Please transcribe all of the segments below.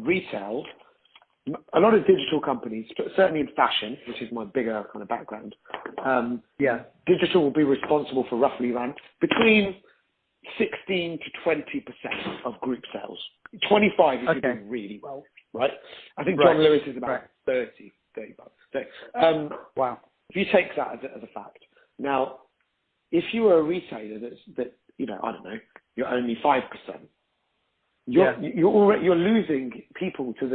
retail, a lot of digital companies, certainly in fashion, which is my bigger kind of background, digital will be responsible for roughly around between 16 to 20% of group sales. 25 if you're doing really well, right? I think John Lewis is about 30 bucks. So, wow. if you take that as a fact. Now, if you were a retailer that I don't know, you're only 5%, you're losing people to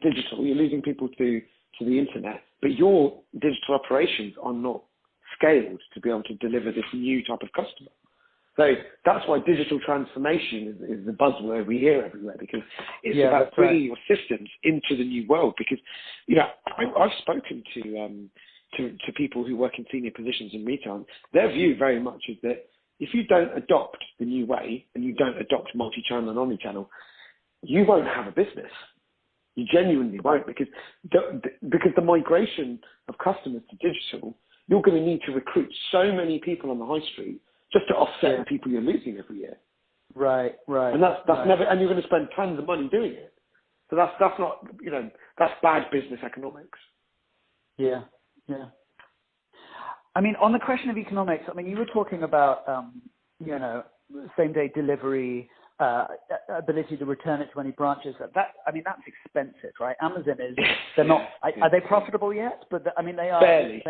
digital. You're losing people to the internet, but your digital operations are not scaled to be able to deliver this new type of customer. So that's why digital transformation is the buzzword we hear everywhere, because it's about bringing your systems into the new world. Because I've spoken to people who work in senior positions in retail, and their view very much is that if you don't adopt the new way and you don't adopt multi-channel and omni-channel, you won't have a business. You genuinely won't, because the migration of customers to digital, you're going to need to recruit so many people on the high street just to offset the people you're losing every year. Right. And that's never, and you're going to spend tons of money doing it. So that's not, that's bad business economics. Yeah. I mean, on the question of economics, I mean, you were talking about, same day delivery, ability to return it to any branches. That's expensive, right? Amazon is, they're not, are they profitable yet? But they are. Barely.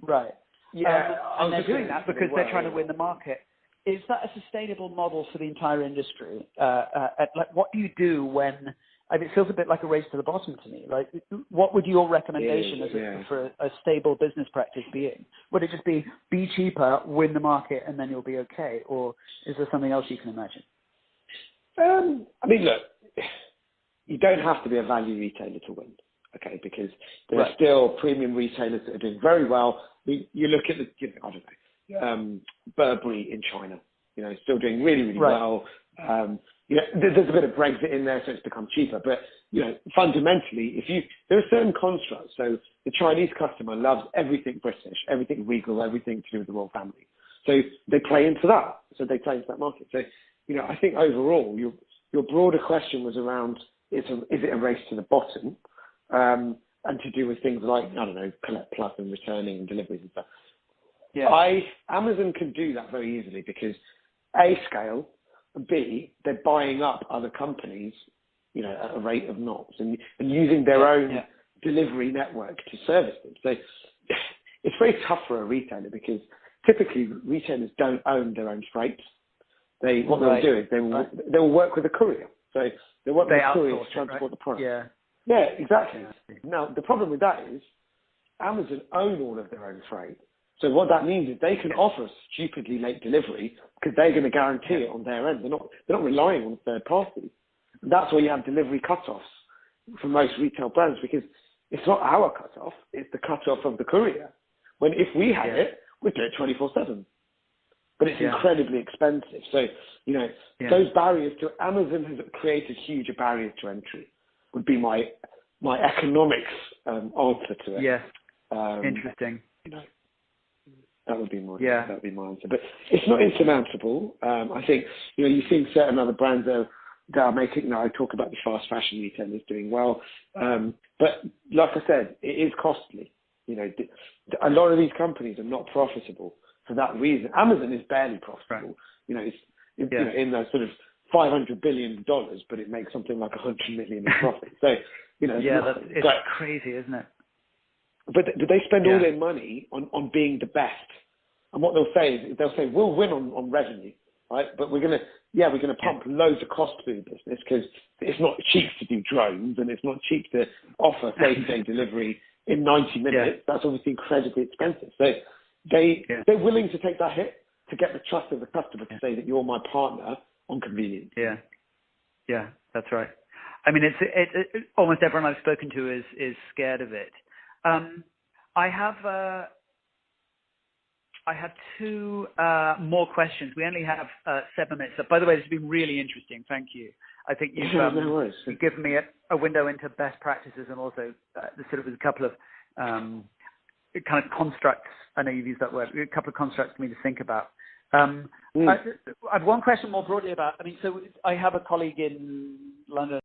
Right. Yeah. And they're doing that because they're trying to win the market. Is that a sustainable model for the entire industry? What do you do when, it feels a bit like a race to the bottom to me. Like, what would your recommendation for a stable business practice being? Would it just be cheaper, win the market, and then you'll be okay? Or is there something else you can imagine? Look, you don't have to be a value retailer to win, okay? Because there are still premium retailers that are doing very well. You look at Burberry in China, still doing really, really well. There's a bit of Brexit in there, so it's become cheaper. But, fundamentally, there are certain constructs. So the Chinese customer loves everything British, everything regal, everything to do with the royal family. So they play into that. So they play into that market. So, I think overall, your broader question was around, is it a race to the bottom? And to do with things like, Collect Plus and returning and deliveries and stuff. Yeah. Amazon can do that very easily because A, scale, and B, they're buying up other companies, at a rate of knots and using their own delivery network to service them. So it's very tough for a retailer because typically retailers don't own their own freight. What they'll do is they'll work with a courier. So they work with a courier to transport the product. Yeah, exactly. Now, the problem with that is Amazon own all of their own freight. So what that means is they can offer stupidly late delivery because they're going to guarantee it on their end. They're not relying on a third party. And that's why you have delivery cutoffs for most retail brands, because it's not our cutoff, it's the cutoff of the courier. When if we had it, we'd do it 24/7. But it's incredibly expensive. So, those barriers to Amazon has created huge barriers to entry. Would be my economics answer to it. Yeah. Interesting. That would be my answer. But it's not insurmountable. I think you've seen certain other brands that are making. I talk about the fast fashion retailers doing well, but like I said, it is costly. A lot of these companies are not profitable for that reason. Amazon is barely profitable. Right. It's in the sort of $500 billion, but it makes something like $100 million in profit. So, it's crazy, isn't it? But they spend all their money on being the best. And what they'll say is, we'll win on revenue, right? But we're going to pump loads of cost through the business because it's not cheap to do drones and it's not cheap to offer same-day delivery in 90 minutes. That's obviously incredibly expensive. So they're willing to take that hit to get the trust of the customer to say that you're my partner on convenience. Yeah, that's right. I mean, it's almost everyone I've spoken to is scared of it. I have two more questions. We only have 7 minutes. So, by the way, this has been really interesting. Thank you. I think you've given me a window into best practices and also a couple of kind of constructs. I know you've used that word. A couple of constructs for me to think about. I have one question more broadly about. I mean, so I have a colleague in London